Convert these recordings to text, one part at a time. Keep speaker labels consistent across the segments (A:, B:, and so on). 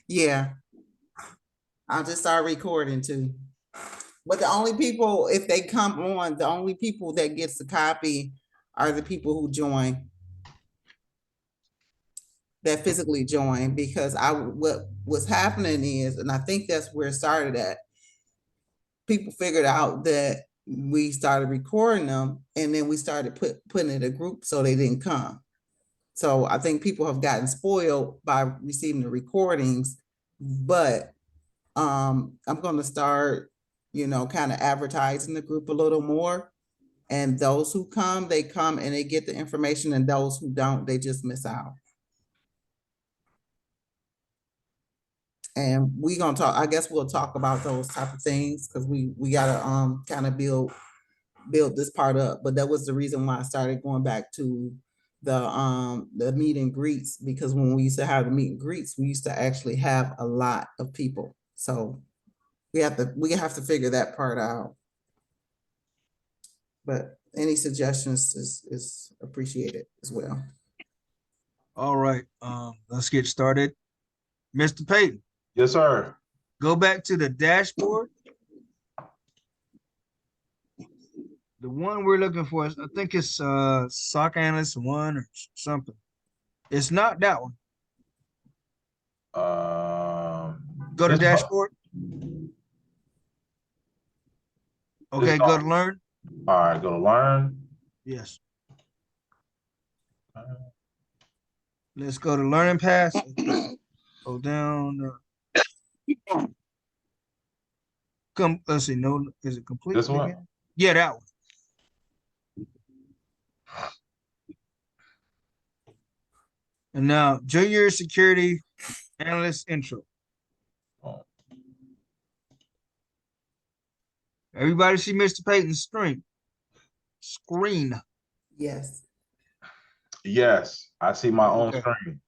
A: Yeah, I'll just start recording too. But the only people, if they come on, the only people that gets the copy are the people who join, that physically join. Because what's happening is, and I think that's where it started at. People figured out that we started recording them, and then we started putting in a group, so they didn't come. So I think people have gotten spoiled by receiving the recordings, but I'm going to start, kind of advertising the group a little more. And those who come, they come and they get the information, and those who don't, they just miss out. And we gonna talk. I guess we'll talk about those type of things because we gotta kind of build this part up. But that was the reason why I started going back to the meet and greets, because when we used to have the meet and greets, we used to actually have a lot of people. So we have to figure that part out. But any suggestions is appreciated as well.
B: All right. Let's get started. Mr. Payton,
C: Yes, sir.
B: go back to the dashboard. The one we're looking for is, I think it's SOC Analyst 1 or something. It's not that one. Go to dashboard. Okay, go to learn.
C: All right, go to learn.
B: Yes. Let's go to learning paths. Go down. Let's see. No, is it complete?
C: This one?
B: Yeah, that one. And now, Junior Security Analyst Intro.
C: Oh.
B: Everybody see Mr. Payton's screen?
A: Yes.
C: Yes, I see my own screen.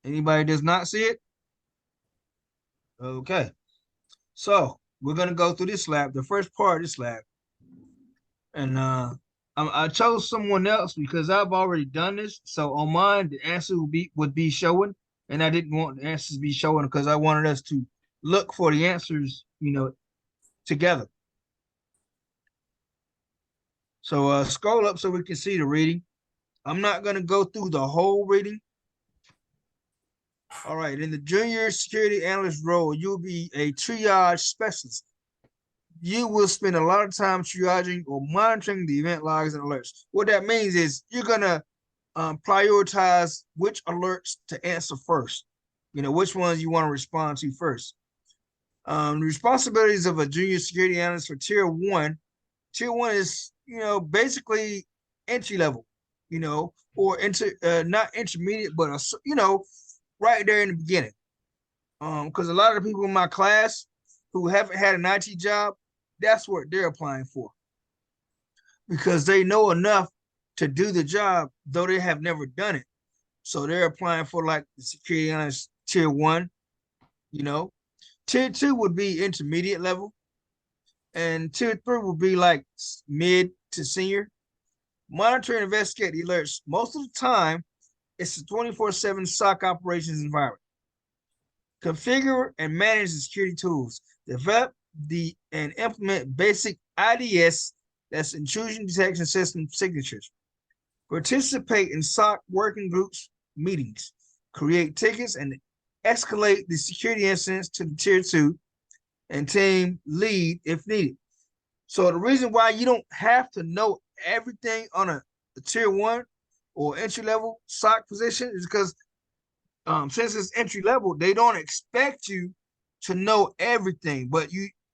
B: Anybody does not see it? Okay. So we're gonna go through this lab, the first part of this lab. And I chose someone else because I've already done this. So on mine, the answer would be showing, and I didn't want the answers to be showing because I wanted us to look for the answers, together. So scroll up so we can see the reading. I'm not gonna go through the whole reading. All right, in the junior security analyst role, you'll be a triage specialist. You will spend a lot of time triaging or monitoring the event logs and alerts. What that means is you're gonna prioritize which alerts to answer first. Which ones you want to respond to first. The responsibilities of a junior security analyst for tier 1. Tier 1 is, basically entry level, or not intermediate, but right there in the beginning. Because a lot of the people in my class who haven't had an IT job, that's what they're applying for. Because they know enough to do the job, though they have never done it. So they're applying for like the security analyst tier 1, Tier 2 would be intermediate level. And tier 3 would be like mid to senior. Monitor and investigate the alerts. Most of the time, it's a 24/7 SOC operations environment. Configure and manage the security tools. Develop and implement basic IDS, that's intrusion detection system signatures. Participate in SOC working groups meetings. Create tickets and escalate the security incidents to the tier 2 and team lead if needed. So the reason why you don't have to know everything on a tier 1 or entry level SOC position is because since it's entry level, they don't expect you to know everything, but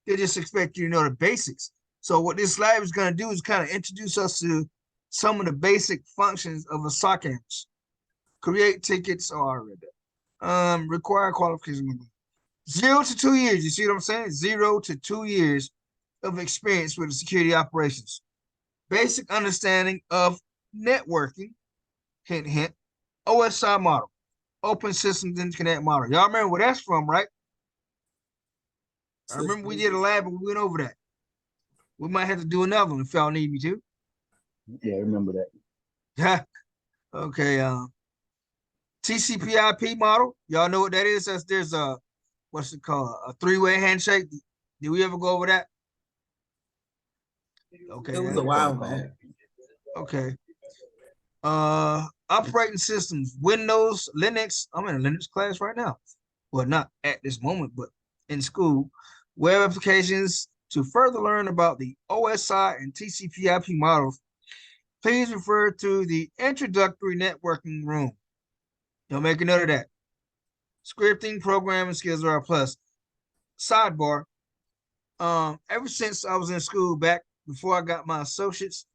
B: they just expect you to know the basics. So what this lab is going to do is kind of introduce us to some of the basic functions of a SOC analyst. Create tickets, require qualification. 0 to 2 years. You see what I'm saying? 0 to 2 years of experience with the security operations. Basic understanding of networking, hint, hint, OSI model, Open Systems Interconnect model. Y'all remember where that's from, right? I remember we did a lab and we went over that. We might have to do another one if y'all need me to.
D: Yeah, I remember that.
B: Okay. TCP/IP model. Y'all know what that is? There's a, what's it called? A three-way handshake. Did we ever go over that? Okay,
A: It was
B: that's
A: a while
B: protocol.
A: back.
B: Okay. Operating systems, Windows, Linux. I'm in a Linux class right now. Well, not at this moment, but in school. Web applications. To further learn about the OSI and TCP/IP models, please refer to the introductory networking room. You'll make a note of that. Scripting, programming skills are a plus. Sidebar. Ever since I was in school back before I got my associates,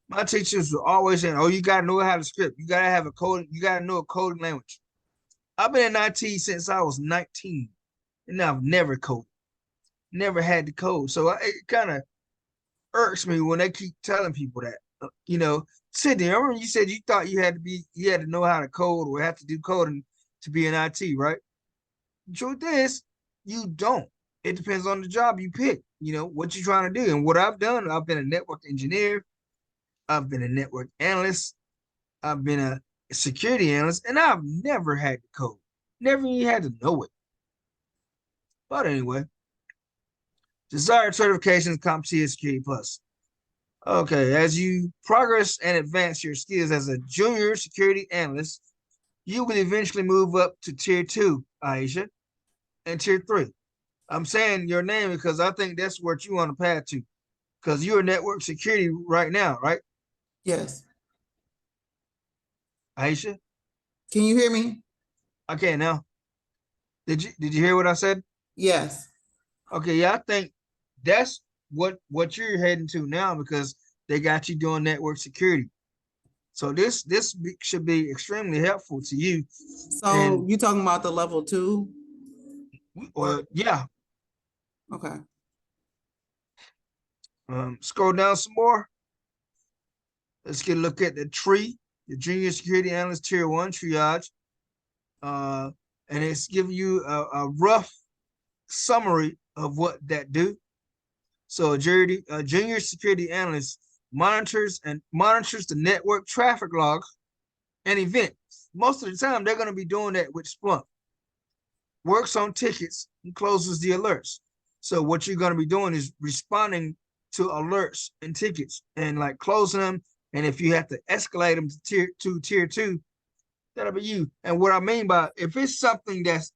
B: my teachers were always saying, "Oh, you gotta know how to script. You gotta have a code. You gotta know a coding language." I've been in IT since I was 19, and I've never coded, never had to code. So it kind of irks me when they keep telling people that. Sydney, I remember you said you thought you had to know how to code or have to do coding to be in IT, right? The truth is, you don't. It depends on the job you pick. What you're trying to do. And what I've done, I've been a network engineer, I've been a network analyst, I've been a security analyst, and I've never had to code. Never even had to know it. But anyway, desired certifications, CompTIA Security Plus. Okay, as you progress and advance your skills as a junior security analyst, you will eventually move up to tier 2, Aisha, and tier 3. I'm saying your name because I think that's what you want to path to. Because you're network security right now, right?
A: Yes.
B: Aisha?
A: Can you hear me?
B: I can now. Did you hear what I said?
A: Yes.
B: Okay, yeah, I think that's what you're heading to now because they got you doing network security. So this should be extremely helpful to you.
A: So
B: And
A: you talking about the level 2?
B: yeah,
A: Okay.
B: scroll down some more. Let's get a look at the tree, the junior security analyst tier 1 triage. And it's giving you a rough summary of what that do. So a junior security analyst monitors the network traffic logs and events. Most of the time, they're going to be doing that with Splunk. Works on tickets and closes the alerts. So what you're going to be doing is responding to alerts and tickets and like closing them. And if you have to escalate them to tier 2, that'll be you. And what I mean by if it's something that's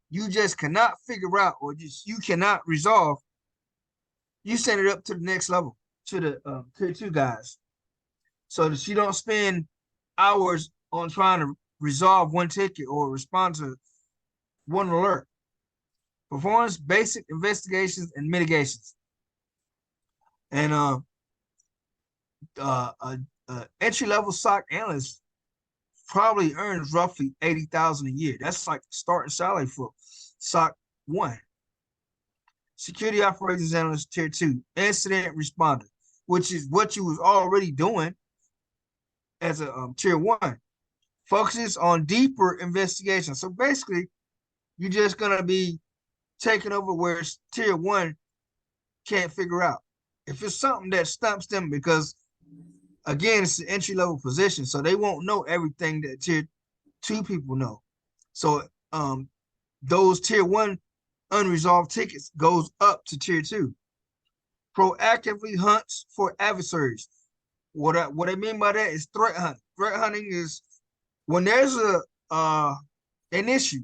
B: you just cannot figure out or just you cannot resolve, you send it up to the next level to the tier 2 guys, so that you don't spend hours on trying to resolve one ticket or respond to one alert. Performs basic investigations and mitigations. And entry level SOC analyst probably earns roughly 80,000 a year. That's like the starting salary for SOC 1. Security operations analyst tier 2, incident responder, which is what you was already doing as a tier 1. Focuses on deeper investigation. So basically, you're just gonna be taking over where tier 1 can't figure out. If it's something that stumps them, because again, it's an entry level position, so they won't know everything that tier 2 people know. So those tier 1 unresolved tickets goes up to tier 2. Proactively hunts for adversaries. What I mean by that is threat hunting. Threat hunting is when there's an issue,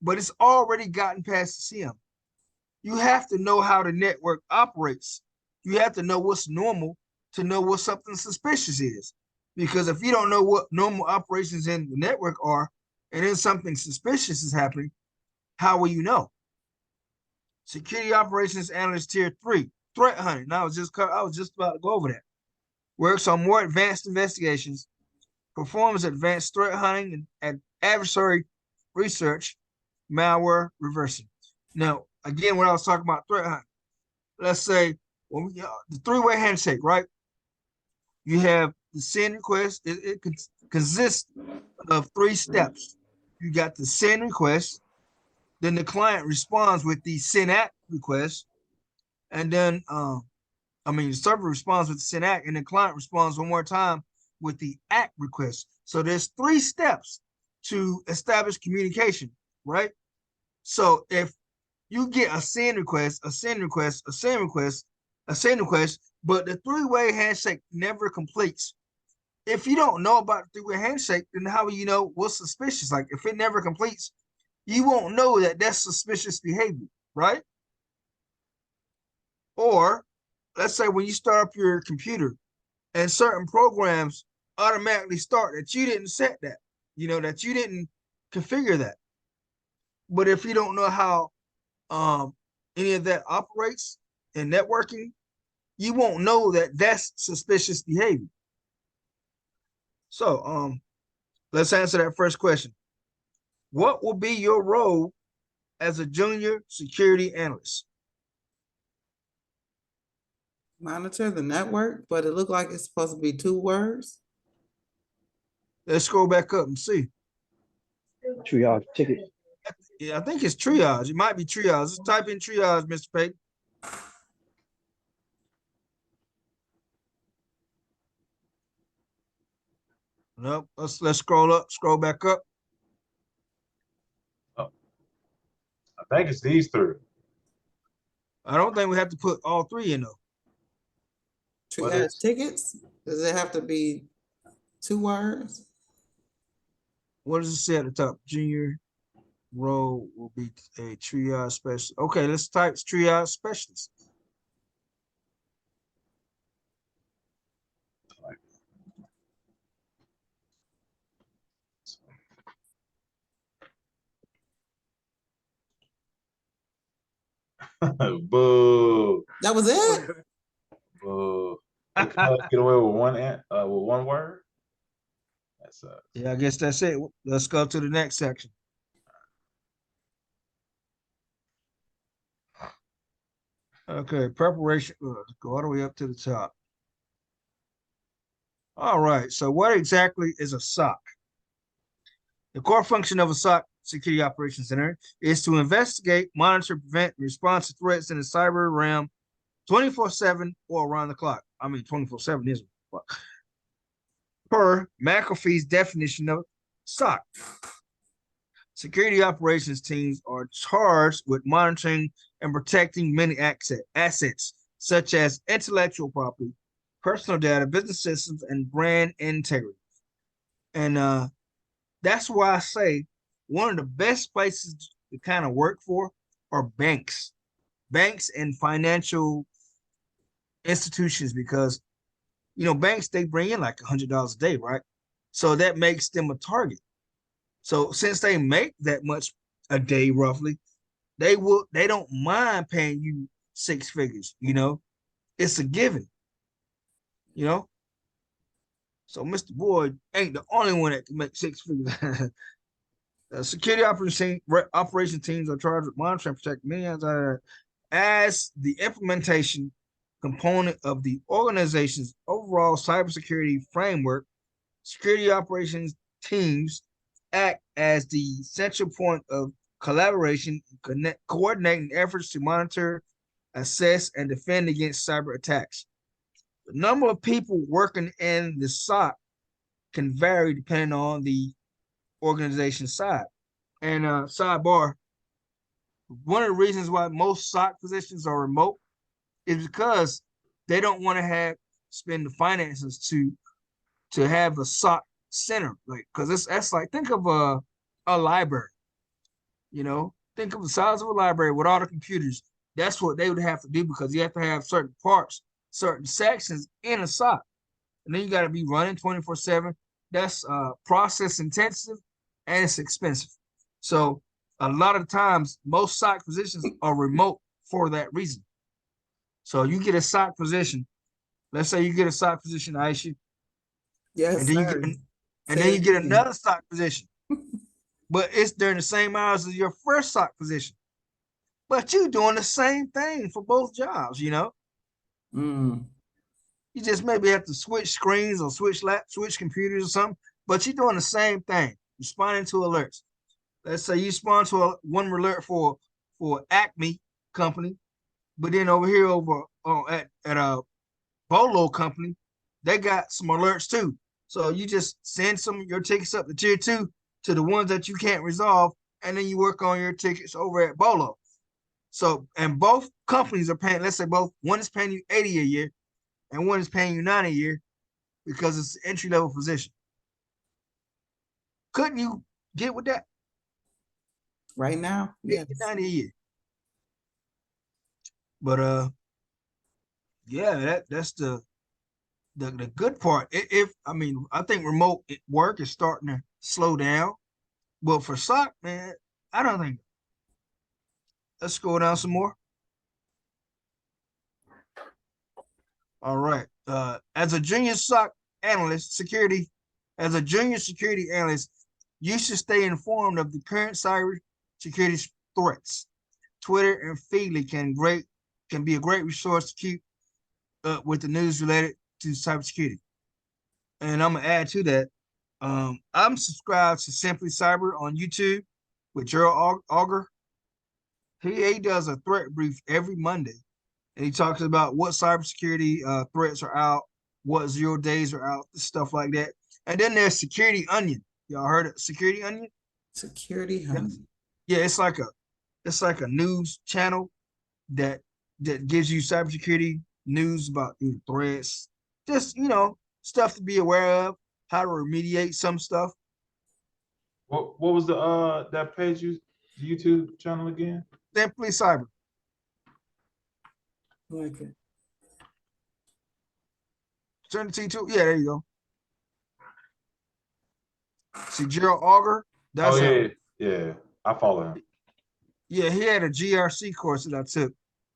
B: but it's already gotten past the CM. You have to know how the network operates. You have to know what's normal to know what something suspicious is. Because if you don't know what normal operations in the network are, and then something suspicious is happening, how will you know? Security operations analyst tier 3, threat hunting. Now I was just about to go over that. Works on more advanced investigations, performs advanced threat hunting and adversary research, malware reversing. Now, again, when I was talking about threat hunting, let's say the three-way handshake, right? You have the send request. It consists of 3 steps. You got the send request, then the client responds with the send act request, and then the server responds with the send act, and the client responds one more time with the act request. So there's 3 steps to establish communication, right? So if you get a send request, a send request, a send request, a send request, but the three-way handshake never completes. If you don't know about the three-way handshake, then how will you know what's suspicious? Like if it never completes, you won't know that that's suspicious behavior, right? Or let's say when you start up your computer and certain programs automatically start that you didn't set that, that you didn't configure that. But if you don't know how any of that operates in networking, you won't know that that's suspicious behavior. So let's answer that first question. What will be your role as a junior security analyst?
A: Monitor the network, but it looked like it's supposed to be 2 words.
B: Let's scroll back up and see.
D: Triage ticket.
B: Yeah, I think it's triage. It might be triage. Let's type in triage, Mr. Payton. Nope. Let's scroll back up.
C: Oh. I think it's these 3.
B: I don't think we have to put all 3 in though.
A: Triage tickets. Does it have to be 2 words?
B: What does it say at the top? Junior role will be a triage specialist. Okay, let's type triage specialist.
C: Boo.
A: That was it?
C: Boo. Get away with one word? That sucks.
B: Yeah, I guess that's it. Let's go to the next section. Okay, preparation. Let's go all the way up to the top. All right, so what exactly is a SOC? The core function of a SOC, Security Operations Center, is to investigate, monitor, prevent, and respond to threats in the cyber realm 24/7 or around the clock. I mean, 24/7 is per McAfee's definition of SOC. Security operations teams are charged with monitoring and protecting many assets, such as intellectual property, personal data, business systems, and brand integrity. And that's why I say one of the best places to kind of work for are banks and financial institutions, because banks, they bring in like $100 a day, right? So that makes them a target. So since they make that much a day roughly, they don't mind paying you 6 figures. It's a given. So Mr. Boyd ain't the only one that can make 6 figures. Security operation teams are charged with monitoring and protecting millions as the implementation component of the organization's overall cybersecurity framework. Security operations teams act as the central point of collaboration, coordinating efforts to monitor, assess, and defend against cyber attacks. The number of people working in the SOC can vary depending on the organization side. And sidebar, one of the reasons why most SOC positions are remote is because they don't want to spend the finances to have a SOC center, like, because that's like, think of a library. Think of the size of a library with all the computers. That's what they would have to do, because you have to have certain parts, certain sections in a SOC, and then you got to be running 24/7. That's process intensive and it's expensive. So a lot of times most SOC positions are remote for that reason. So you get a SOC position. Let's say you get a SOC position, Aisha.
A: Yes,
B: and then
A: sir.
B: you get another SOC position, but it's during the same hours as your first SOC position. But you're doing the same thing for both jobs,
A: Mm.
B: You just maybe have to switch screens or switch computers or something, but you're doing the same thing, responding to alerts. Let's say you respond to one alert for Acme company, but then over here at a Bolo company, they got some alerts too. So you just send some of your tickets up to tier 2 to the ones that you can't resolve, and then you work on your tickets over at Bolo. So, and both companies are paying, let's say both, one is paying you 80 a year and one is paying you 90 a year because it's an entry level position. Couldn't you get with that?
A: Right now, yes.
B: 90 a year. But yeah, that's the good part. If I mean, I think remote work is starting to slow down, but for SOC, man, I don't think. Let's go down some more. All right. As a junior SOC analyst, as a junior security analyst, you should stay informed of the current cyber security threats. Twitter and Feedly can be a great resource to keep up with the news related to cybersecurity. And I'm gonna add to that. I'm subscribed to Simply Cyber on YouTube with Gerald Auger. He does a threat brief every Monday, and he talks about what cybersecurity threats are out, what 0 days are out, stuff like that. And then there's Security Onion. Y'all heard of Security Onion?
A: Security Honey.
B: Yeah, it's like a news channel that gives you cybersecurity news about threats, just stuff to be aware of, how to remediate some stuff.
C: What was the that page YouTube channel again?
B: Simply Cyber.
A: Okay.
B: Turn the T2. Yeah, there you go. See Gerald Auger. That's
C: yeah. I follow him.
B: Yeah, he had a GRC course that I took.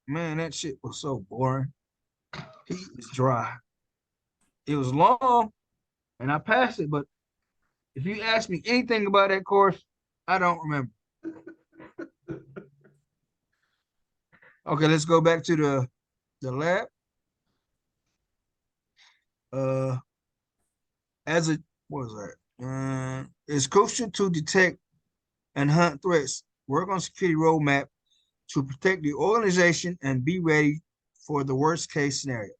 B: Man, that shit was so boring. He is dry. It was long, and I passed it. But if you ask me anything about that course, I don't remember. Okay, let's go back to the lab. As a what was that? It's crucial to detect and hunt threats. Work on security roadmap to protect the organization and be ready for the worst case scenario.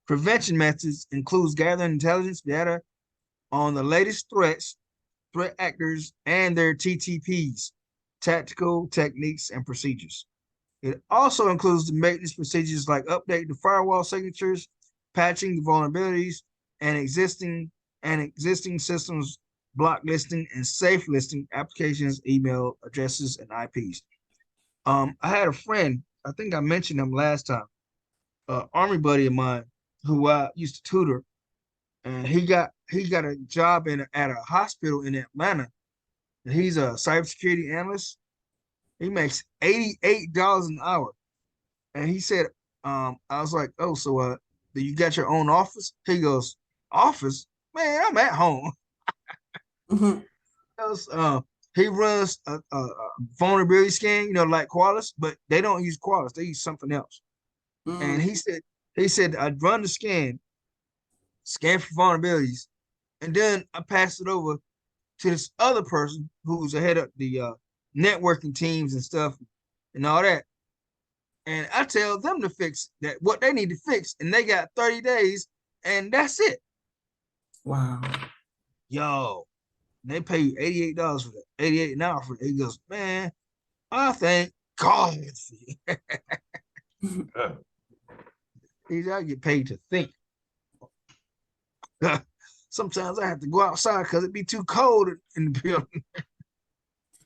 B: Prevention methods includes gathering intelligence data on the latest threats, threat actors, and their TTPs, tactical techniques and procedures. It also includes the maintenance procedures like updating the firewall signatures, patching the vulnerabilities, and existing systems block listing and safe listing applications, email addresses, and IPs. I had a friend, I think I mentioned him last time, army buddy of mine who I used to tutor, and he got a job at a hospital in Atlanta, and he's a cybersecurity analyst. He makes $88 an hour, and he said, I was like, oh, so do you got your own office? He goes, office, man, I'm at home.
A: Mhm.
B: He runs a vulnerability scan, like Qualys, but they don't use Qualys; they use something else. And he said I'd run the scan for vulnerabilities, and then I passed it over to this other person who's ahead of the networking teams and stuff and all that. And I tell them to fix that what they need to fix, and they got 30 days, and that's it.
A: Wow.
B: Yo, they pay you $88 for that, 88 an hour for it. He goes, man, I thank God for you. I get paid to think. Sometimes I have to go outside because it'd be too cold in the building.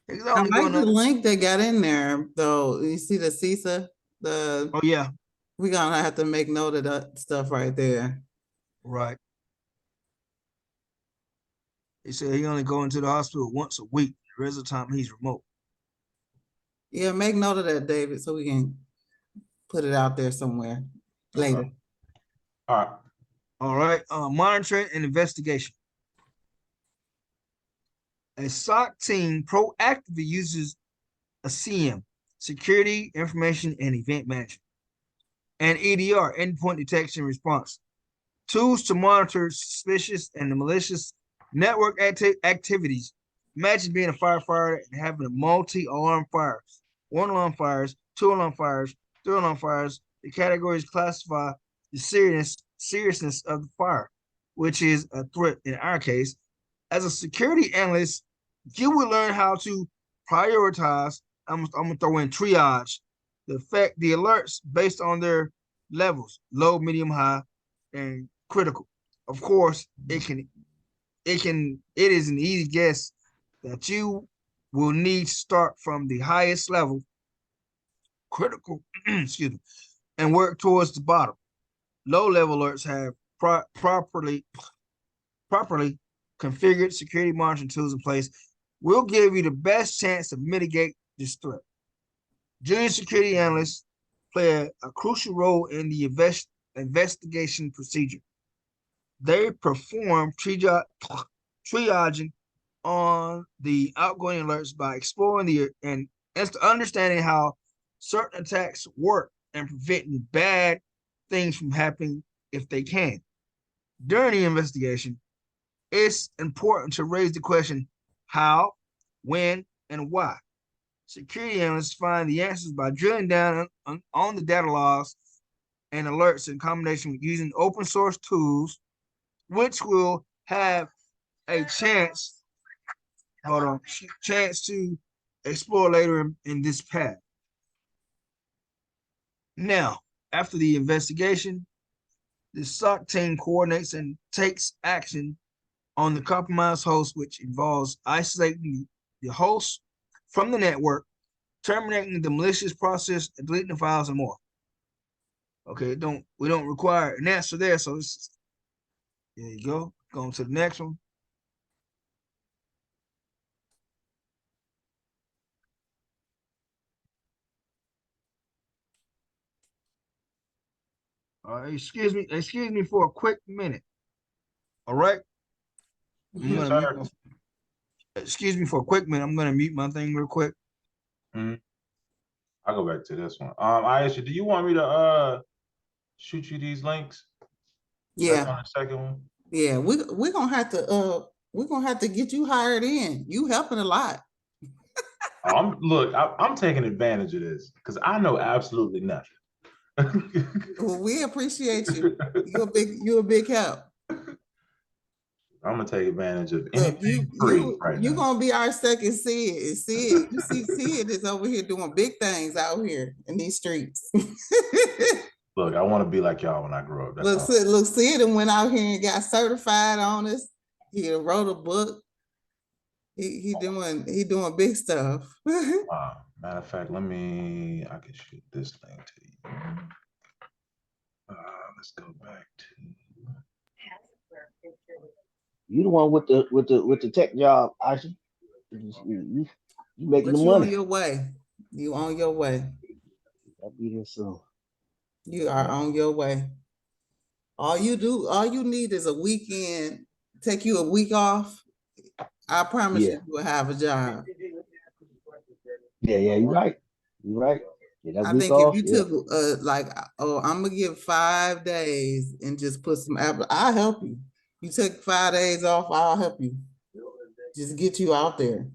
A: I like the link they got in there, though. You see the CISA?
B: Oh, yeah.
A: We're going to have to make note of that stuff right there.
B: Right. He said he only go into the hospital once a week. The rest of the time he's remote.
A: Yeah, make note of that, David, so we can put it out there somewhere later.
C: All right.
B: All right. Monitoring and investigation. A SOC team proactively uses a CM, security, information, and event management, and EDR, endpoint detection and response, tools to monitor suspicious and malicious network activities. Imagine being a firefighter and having a multi-alarm fire, 1 alarm fires, 2 alarm fires, 3 alarm fires. The categories classify the seriousness of the fire, which is a threat in our case. As a security analyst, You will learn how to prioritize. I'm gonna throw in triage, the effect the alerts based on their levels: low, medium, high, and critical. Of course, it is an easy guess that you will need to start from the highest level, critical, excuse me, and work towards the bottom. Low level alerts have properly configured security monitoring tools in place will give you the best chance to mitigate this threat. Junior security analysts play a crucial role in the investigation procedure. They perform triaging on the outgoing alerts by exploring and understanding how certain attacks work and preventing bad things from happening if they can. During the investigation, it's important to raise the question how, when, and why. Security analysts find the answers by drilling down on the data logs and alerts in combination with using open source tools, which will have a chance to explore later in this path. Now, after the investigation, the SOC team coordinates and takes action on the compromised host, which involves isolating the host from the network, terminating the malicious process, and deleting the files and more. Okay, we don't require an answer there, so there you go. Going to the next one. Excuse me for a quick minute. All right.
C: Yes, sir.
B: Excuse me for a quick minute. I'm gonna mute my thing real quick.
C: I'll go back to this one. Aisha, do you want me to shoot you these links? That's on
A: Yeah,
C: the second one.
A: yeah. We're gonna have to get you hired in. You helping a lot.
C: I'm taking advantage of this because I know absolutely nothing.
A: Well, we appreciate you. You're a big help.
C: I'm gonna take advantage of
A: Look,
C: anything free right
A: you
C: now.
A: gonna be our second Sid. Sid, you see, Sid is over here doing big things out here in these streets.
C: Look, I want to be like y'all when I grow up. That's
A: Look,
C: all.
A: Sid and went out here and got certified on us. He wrote a book. He doing big stuff.
C: Matter of fact, I can shoot this thing to you. Let's go back to.
D: You the one with the tech job, Aisha. You making
A: But
D: the
A: you on
D: money.
A: your way. You on your way.
D: I'll be there soon.
A: You are on your way. All you need is a weekend. Take you a week off. I promise
D: Yeah.
A: you will have a job.
D: Yeah, you're right. You're right. Yeah, that
A: I
D: week
A: think if
D: off.
A: you
D: Yeah.
A: took I'm gonna give 5 days and just put some I'll help you. You take 5 days off, I'll help you. Just get you out there.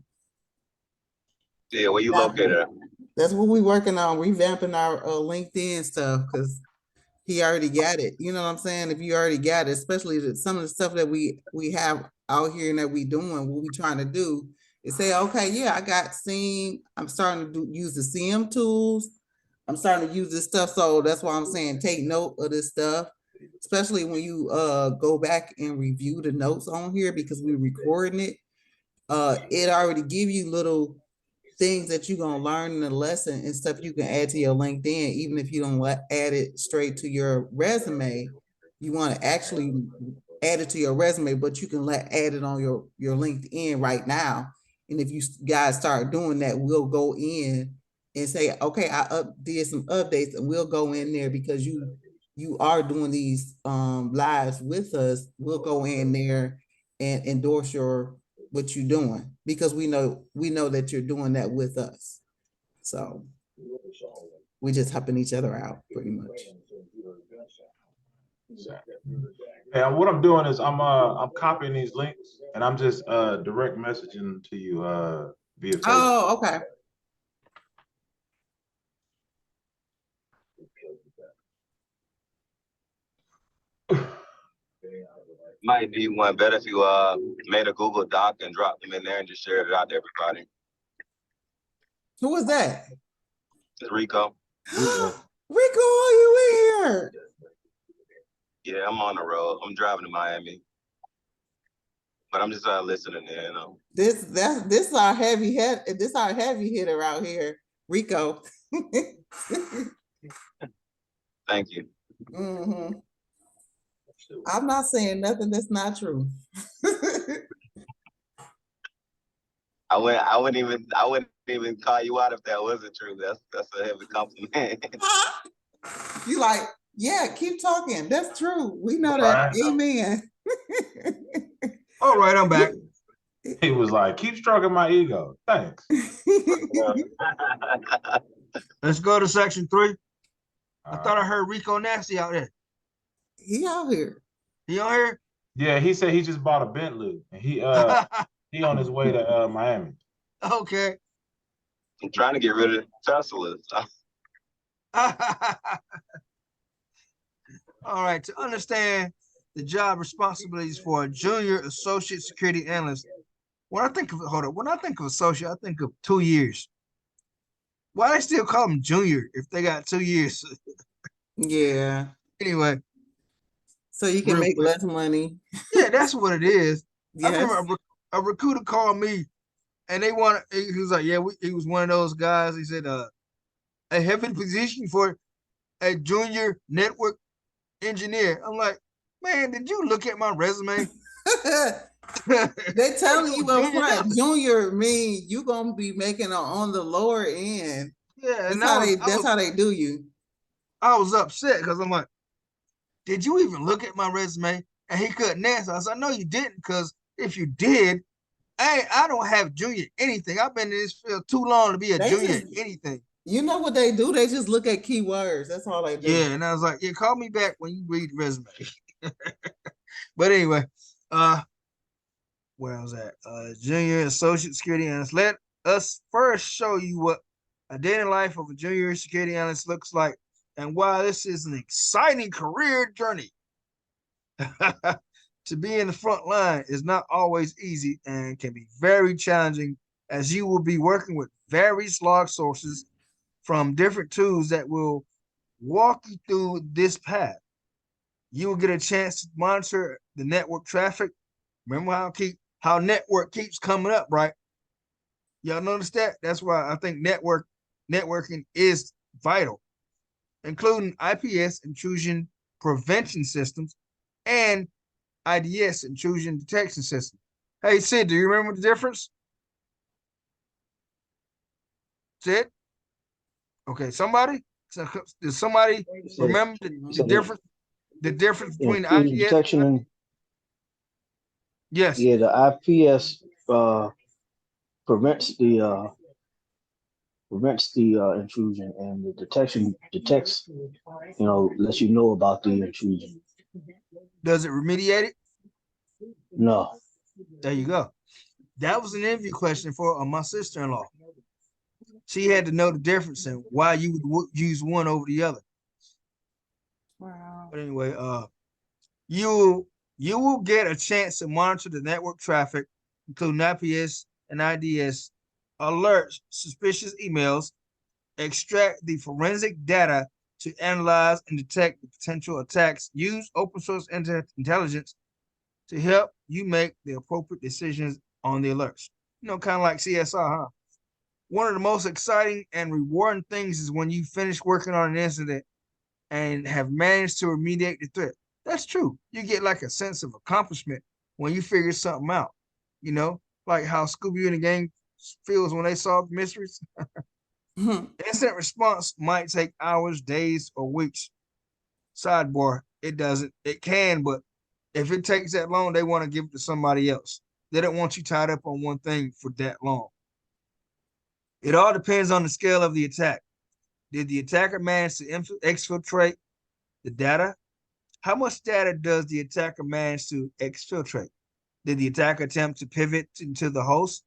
E: Yeah, where you located at?
A: That's what we're working on, revamping our LinkedIn stuff because he already got it. You know what I'm saying? If you already got it, especially some of the stuff that we have out here and that we doing, what we trying to do is say, okay, yeah, I got SIEM. I'm starting to use the SIEM tools. I'm starting to use this stuff. So that's why I'm saying take note of this stuff, especially when you go back and review the notes on here because we're recording it. It already give you little things that you're gonna learn in the lesson and stuff you can add to your LinkedIn, even if you don't add it straight to your resume. You want to actually add it to your resume, but you can add it on your LinkedIn right now. And if you guys start doing that, we'll go in and say, okay, I did some updates, and we'll go in there because you are doing these lives with us. We'll go in there and endorse what you're doing because we know that you're doing that with us. So we just helping each other out pretty much.
C: And what I'm doing is I'm copying these links and I'm just direct messaging to you via Facebook.
A: Oh, okay.
E: Might be one better if you made a Google Doc and dropped them in there and just shared it out to everybody.
A: Who was that?
E: It's Rico.
A: Rico, are you in here?
E: Yeah, I'm on the road. I'm driving to Miami, but I'm just listening in. You know.
A: This is our heavy head. This our heavy hitter out here, Rico.
E: Thank you.
A: Mhm. I'm not saying nothing that's not true.
E: I wouldn't even call you out if that wasn't true. That's a heavy compliment.
A: You like, yeah, keep talking. That's true. We know
C: Right.
A: that. Amen.
B: All right, I'm back.
C: He was like, keep stroking my ego. Thanks.
B: Let's go to section 3. I
C: All
B: thought I
C: right.
B: heard Rico Nasty out there.
A: He out here.
B: He on here?
C: Yeah, he said he just bought a Bentley and he on his way to Miami.
B: Okay.
E: I'm trying to get rid of Tesla.
B: All right. To understand the job responsibilities for a junior associate security analyst, when I think of associate, I think of 2 years. Why they still call them junior if they got 2 years?
A: Yeah.
B: Anyway,
A: So you can
B: real
A: make
B: quick.
A: less money.
B: Yeah, that's what it is. I
A: Yes.
B: remember a recruiter called me, and he was like, yeah, he was one of those guys. He said, a heavy position for a junior network engineer. I'm like, man, did you look at my resume?
A: They telling you up
B: Junior
A: front,
B: analyst.
A: junior mean you gonna be making it on the lower end.
B: Yeah, and
A: That's how they do you.
B: I was upset because I'm like, did you even look at my resume? And he couldn't answer. I said, no, you didn't, because if you did, I don't have junior anything. I've been in this field too long to be a
A: They
B: junior
A: just,
B: at anything.
A: you know what they do? They just look at keywords. That's all they do.
B: Yeah, and I was like, yeah, call me back when you read the resume. But anyway, where I was at, junior associate security analyst. Let us first show you what a day in the life of a junior security analyst looks like and why this is an exciting career journey. To be in the front line is not always easy and can be very challenging, as you will be working with various log sources from different tools that will walk you through this path. You will get a chance to monitor the network traffic. Remember how network keeps coming up, right? Y'all notice that? That's why I think networking is vital, including IPS, intrusion prevention systems, and IDS, intrusion detection system. Hey, Sid, do you remember the difference? Sid? Okay, somebody? Does somebody remember the difference? The difference between the
D: intrusion
B: IPS?
D: detection and
B: Yes.
D: yeah, the IPS prevents the intrusion, and the detection detects, lets you know about the intrusion.
B: Does it remediate it?
D: No.
B: There you go. That was an interview question for my sister-in-law. She had to know the difference and why you would use one over the other.
A: Wow.
B: But anyway, you will get a chance to monitor the network traffic, including IPS and IDS, alert suspicious emails, extract the forensic data to analyze and detect the potential attacks, use open source intelligence to help you make the appropriate decisions on the alerts. Kind of like CSR, huh? One of the most exciting and rewarding things is when you finish working on an incident and have managed to remediate the threat. That's true. You get like a sense of accomplishment when you figure something out, like how Scooby and the gang feels when they solve mysteries. Incident response might take hours, days, or weeks. Sidebar, it doesn't. It can, but if it takes that long, they want to give it to somebody else. They don't want you tied up on one thing for that long. It all depends on the scale of the attack. Did the attacker manage to exfiltrate the data? How much data does the attacker manage to exfiltrate? Did the attacker attempt to pivot into the host?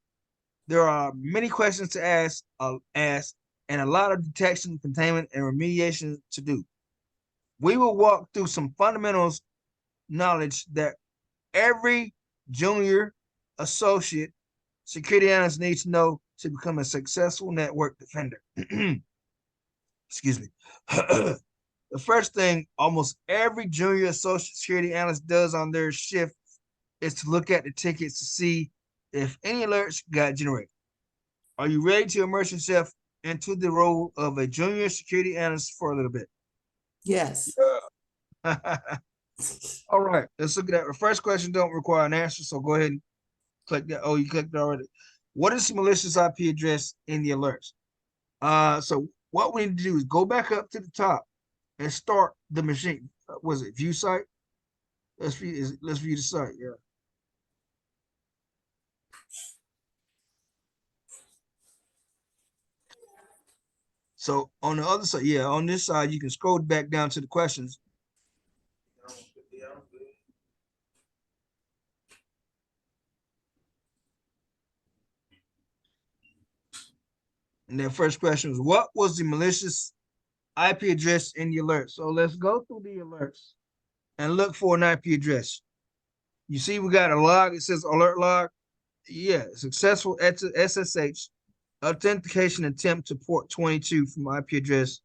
B: There are many questions to ask, and a lot of detection, containment, and remediation to do. We will walk through some fundamentals knowledge that every junior associate security analyst needs to know to become a successful network defender. Excuse me. The first thing almost every junior associate security analyst does on their shift is to look at the tickets to see if any alerts got generated. Are you ready to immerse yourself into the role of a junior security analyst for a little bit?
A: Yes.
B: Yeah. All right, let's look at that. The first question don't require an answer, so go ahead and click that. Oh, you clicked already. What is the malicious IP address in the alerts? So what we need to do is go back up to the top and start the machine. Was it view site? Let's view the site. Yeah. So on the other side, yeah, on this side, you can scroll back down to the questions. And their first question was, what was the malicious IP address in the alert? So let's go through the alerts and look for an IP address. You see, we got a log. It says alert log. Yeah, successful SSH authentication attempt to port 22 from IP address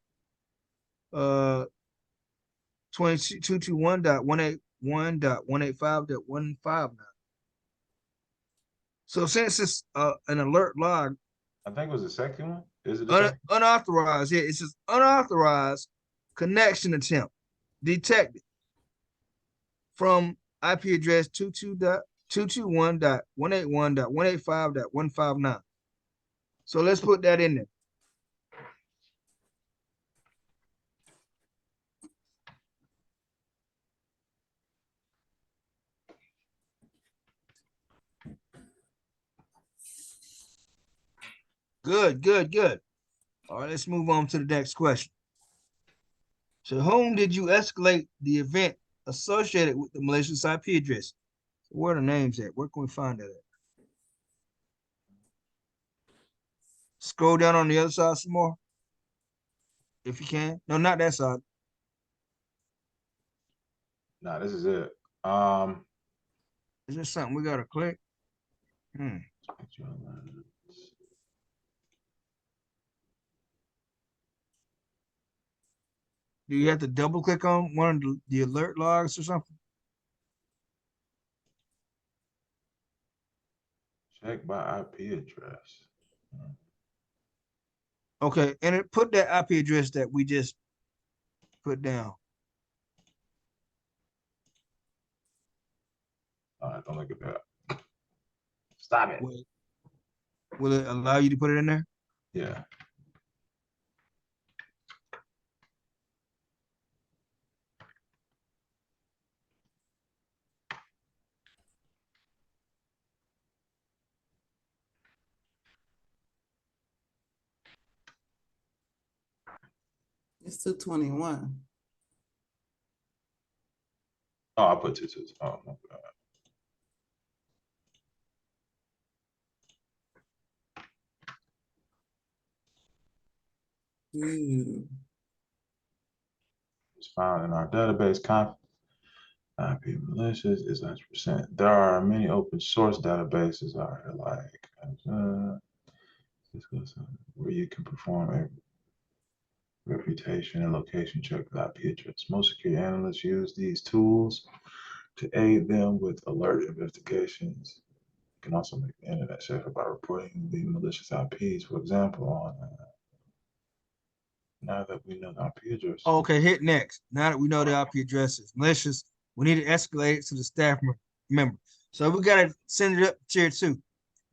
B: 221.181.185.159. So since it's an alert log,
C: I think it was the second one. Is it the second?
B: unauthorized? Yeah, it says unauthorized connection attempt detected from IP address 221.181.185.159. So let's put that in there. Good, good, good. All right, let's move on to the next question. To whom did you escalate the event associated with the malicious IP address? Where are the names at? Where can we find that at? Scroll down on the other side some more, if you can. No, not that side.
C: Nah, this is it.
B: Is this something we gotta click? Do you have to double click on one of the alert logs or something?
C: Check by IP address.
B: Okay, and it put that IP address that we just put down.
C: All right, don't look at that. Stop it.
B: Will it allow you to put it in there?
C: Yeah.
A: It's 221.
C: Oh, I put 22. Oh, my God. It's found in our database. IP malicious is 100%. There are many open source databases out here, like where you can perform a reputation and location check with IP address. Most security analysts use these tools to aid them with alert investigations. You can also make the internet safer by reporting the malicious IPs. For example, on now that we know the IP address.
B: Okay, hit next. Now that we know the IP address is malicious, we need to escalate it to the staff member. So we gotta send it up to tier 2.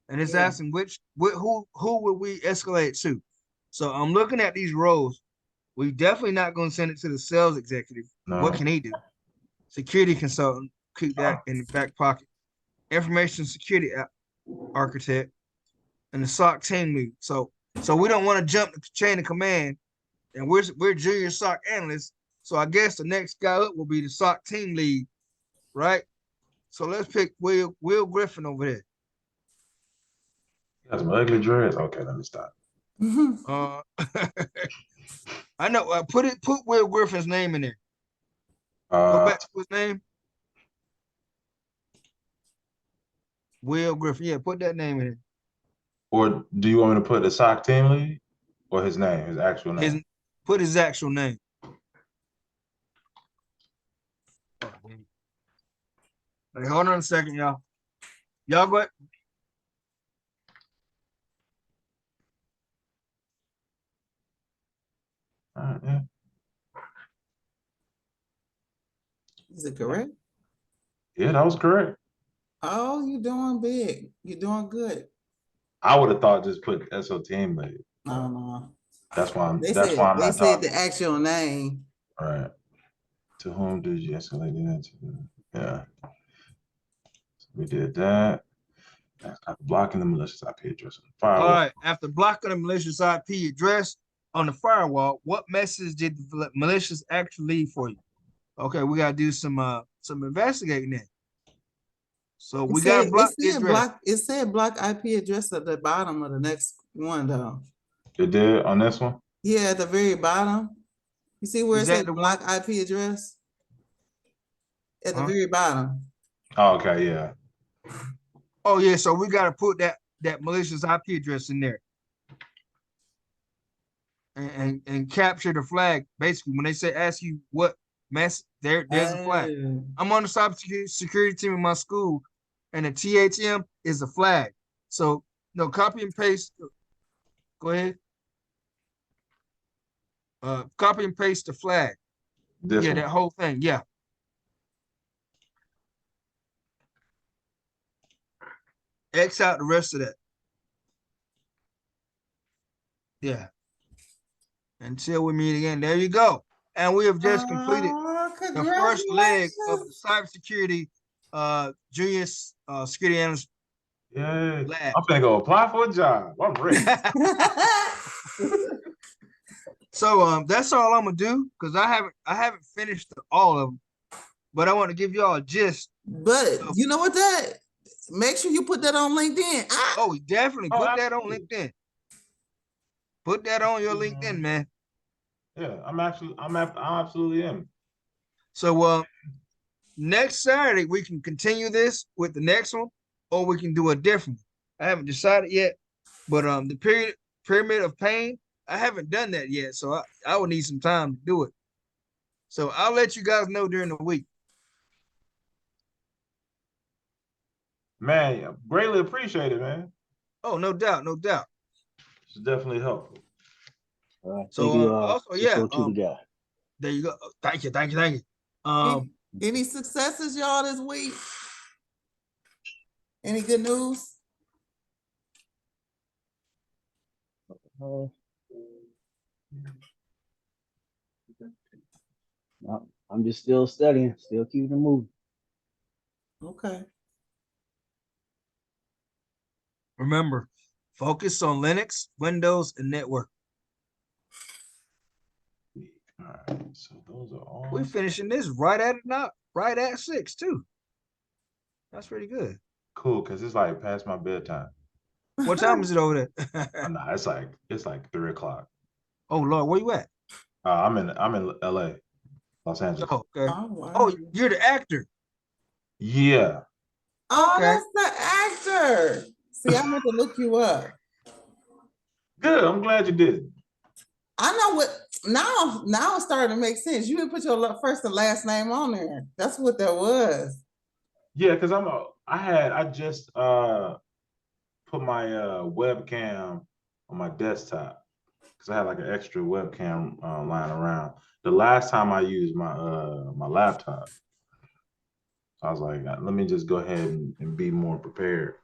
B: And it's asking who would we escalate to? So I'm looking at these roles. We definitely not going to send it to the sales executive.
C: No.
B: What can he do? Security consultant, keep that in the back pocket. Information security architect, and the SOC team lead. So we don't want to jump the chain of command, and we're junior SOC analysts. So I guess the next guy up will be the SOC team lead, right? So let's pick Will Griffin over there.
C: Got some ugly dreads. Okay, let me stop.
B: I know. Put Will Griffin's name in there. Go back to his name. Will Griffin. Yeah, put that name in it.
C: Or do you want me to put the SOC team lead or his name, his actual
B: His
C: name?
B: put his actual name. Oh, dang. Hey, hold on a second, y'all. Y'all go ahead.
C: All right, yeah.
A: Is it correct?
C: Yeah, that was correct.
A: Oh, you're doing big. You're doing good.
C: I would have thought just put SO team lead.
A: No, no.
C: That's why I'm
A: They
C: that's why
A: said
C: I'm
A: they
C: not
A: said
C: talking.
A: the actual name.
C: All right. To whom did you escalate it into? Yeah. So we did that. After blocking the malicious IP address on the
B: All
C: firewall.
B: right. After blocking the malicious IP address on the firewall, what message did the malicious actually leave for you? Okay, we gotta do some investigating then. So we gotta block the address.
A: It said block IP address at the bottom of the next one though.
C: It did on this one?
A: Yeah, at the very bottom. You see where
B: Is
A: it
B: that
A: said
B: the one?
A: block IP address? At the
B: Huh?
A: very bottom.
C: Oh, okay, yeah.
B: Oh yeah, so we gotta put that malicious IP address in there. And capture the flag. Basically, when they say ask you what mess, there's a flag.
A: Oh.
B: I'm on the cyber security team in my school, and the THM is a flag. So no, copy and paste. Go ahead. Copy and paste the flag.
C: This
B: Yeah,
C: one.
B: that whole thing. Yeah. X out the rest of that. Yeah. Until we meet again. There you go. And we have just completed
A: Oh,
B: the first leg of the
A: congratulations.
B: cybersecurity junior security analyst
C: Yeah.
B: lab.
C: I'm finna go apply for a job. I'm ready.
B: So that's all I'm gonna do because I haven't finished all of them, but I want to give y'all a gist.
A: But you know what that? Make sure you put that on LinkedIn.
B: Oh, definitely
C: Oh,
B: put that on
C: absolutely.
B: LinkedIn. Put that on your LinkedIn, man.
C: Yeah, I'm absolutely am.
B: So next Saturday we can continue this with the next one, or we can do a different one. I haven't decided yet, but the pyramid of pain, I haven't done that yet, so I would need some time to do it. So I'll let you guys know during the week.
C: Man, greatly appreciate it, man.
B: Oh, no doubt, no doubt.
C: It's definitely helpful.
D: Thank
B: So
D: you,
B: also, yeah,
D: 602 the guy.
B: there you go. Thank you, thank you, thank you.
A: Any successes, y'all, this week? Any good news?
D: Uh, no, I'm just still studying, still keeping it moving.
A: Okay.
B: Remember, focus on Linux, Windows, and network.
C: All right, so those are all.
B: We finishing this right at 6 too. That's pretty good.
C: Cool, because it's like past my bedtime.
B: What time is it over there?
C: Nah, it's like 3 o'clock.
B: Oh Lord, where you at?
C: I'm in LA, Los Angeles.
B: Oh, okay.
A: Oh, wow.
B: Oh, you're the actor.
C: Yeah.
A: Oh,
B: Okay.
A: that's the actor. See, I meant to look you up.
C: Good. I'm glad you did.
A: I know what now it's starting to make sense. You didn't put your first and last name on there. That's what that was.
C: Yeah, because I just put my webcam on my desktop because I had like an extra webcam lying around. The last time I used my laptop, I was like, let me just go ahead and be more prepared.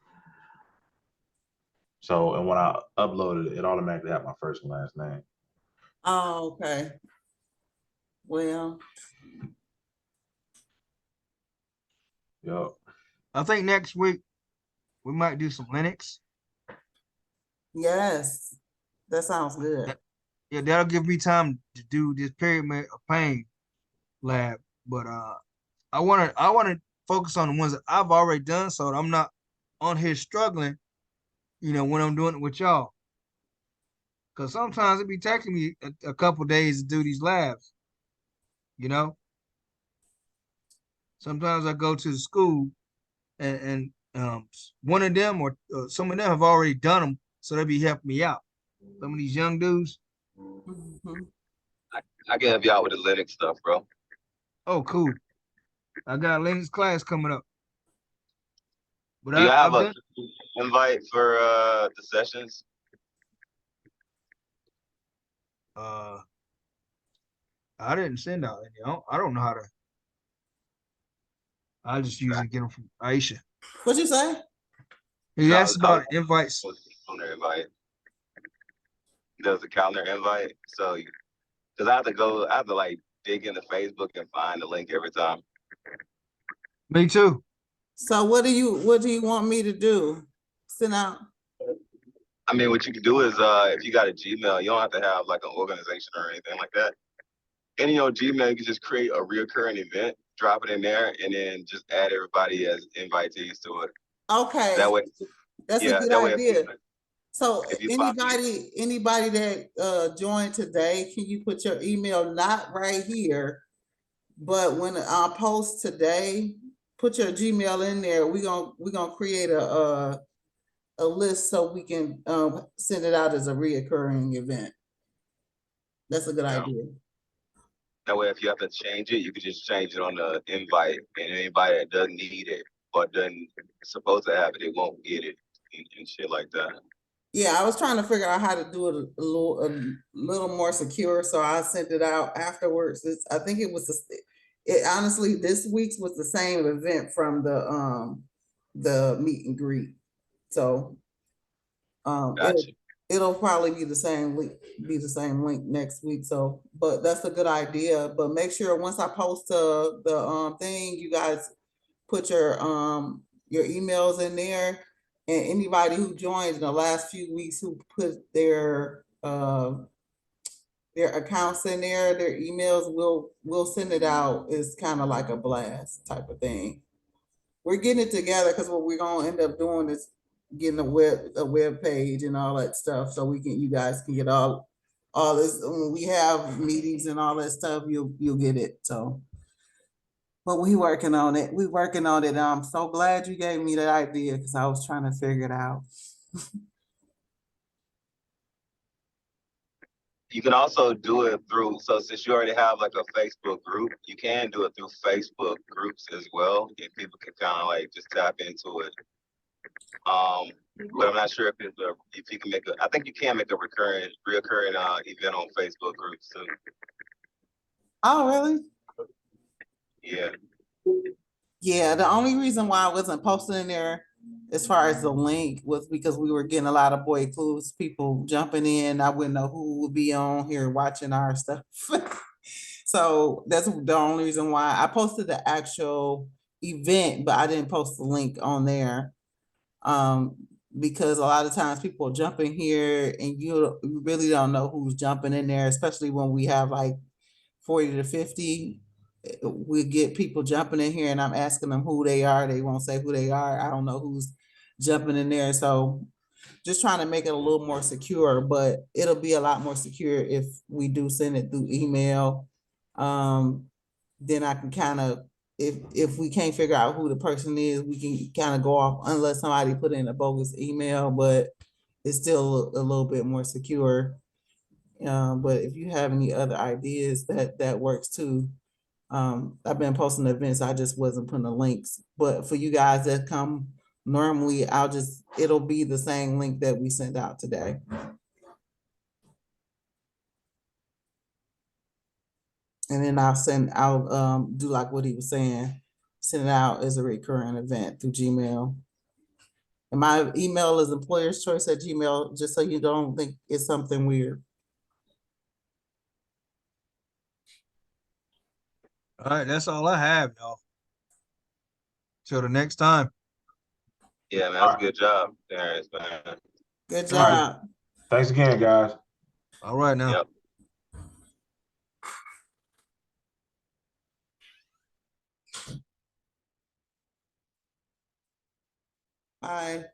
C: So, and when I uploaded it, it automatically had my first and last name.
A: Oh, okay. Well,
C: Yep.
B: I think next week we might do some Linux.
A: yes. That sounds good.
B: Yeah, that'll give me time to do this pyramid of pain lab. But I wanna focus on the ones that I've already done so that I'm not on here struggling, when I'm doing it with y'all. Cause sometimes it be taking me a couple days to do these labs, you know. Sometimes I go to the school and One of them or some of them have already done them, so they'll be helping me out. Some of these young dudes.
A: Mhm.
E: I can help you out with the Linux stuff, bro.
B: Oh, cool. I got a Linux class coming up, but
E: Do you have
B: I've
E: a
B: done.
E: invite for the sessions?
B: Uh, I didn't send out any. I don't know how to. I just usually get them from Aisha.
A: What you say?
B: He
E: No,
B: asked
E: I was
B: about invites.
E: calendar invite. Does the calendar invite? So, because I have to like dig into Facebook and find the link every time.
B: Me too.
A: So what do you want me to do? Send out.
E: I mean, what you can do is if you got a Gmail, you don't have to have like an organization or anything like that. In your Gmail, you can just create a reoccurring event, drop it in there, and then just add everybody as invitees to it. That
A: Okay,
E: way,
A: that's a
E: yeah,
A: good
E: that way
A: idea. So
E: if you pop in,
A: anybody that joined today, can you put your email not right here, but when I post today, put your Gmail in there. We're gonna create a list so we can send it out as a reoccurring event. That's a good
E: you know,
A: idea.
E: that way if you have to change it, you can just change it on the invite, and anybody that doesn't need it or doesn't supposed to have it, they won't get it and shit like that.
A: Yeah, I was trying to figure out how to do it a little more secure, so I sent it out afterwards. I think it was it honestly this week's was the same event from the meet and greet. So
E: Gotcha.
A: it'll probably be the same link next week. So, but that's a good idea. But make sure once I post the thing, you guys put your emails in there, and anybody who joined in the last few weeks who put their accounts in there, their emails, we'll send it out. It's kind of like a blast type of thing. We're getting it together because what we're gonna end up doing is getting a web page and all that stuff, so you guys can get all this. When we have meetings and all that stuff, you'll get it. So, but we working on it. We working on it. I'm so glad you gave me that idea because I was trying to figure it out.
E: You can also do it through, so since you already have like a Facebook group, you can do it through Facebook groups as well. And people can kind of like just tap into it. But I'm not sure if you can I think you can make a reoccurring event on Facebook groups too.
A: Oh, really?
E: Yeah.
A: Yeah, the only reason why I wasn't posting in there as far as the link was because we were getting a lot of boy clues, people jumping in. I wouldn't know who would be on here watching our stuff. So that's the only reason why I posted the actual event, but I didn't post the link on there. Um, because a lot of times people jump in here and you really don't know who's jumping in there, especially when we have like 40 to 50. We get people jumping in here and I'm asking them who they are. They won't say who they are. I don't know who's jumping in there. So just trying to make it a little more secure, but it'll be a lot more secure if we do send it through email. Then I can kind of, if we can't figure out who the person is, we can kind of go off unless somebody put in a bogus email, but it's still a little bit more secure. But if you have any other ideas, that works too. I've been posting events, I just wasn't putting the links. But for you guys that come normally, it'll be the same link that we sent out today. And then I'll do like what he was saying, send it out as a recurring event through Gmail. And my email is employerschoice@gmail, just so you don't think it's something weird.
B: All right, that's all I have, y'all. Till the next time.
E: Yeah, man, that's a good job, Terrence, man.
A: Good
C: All right.
A: job.
C: Thanks again, guys.
B: All right now.
E: Yep.
A: Bye.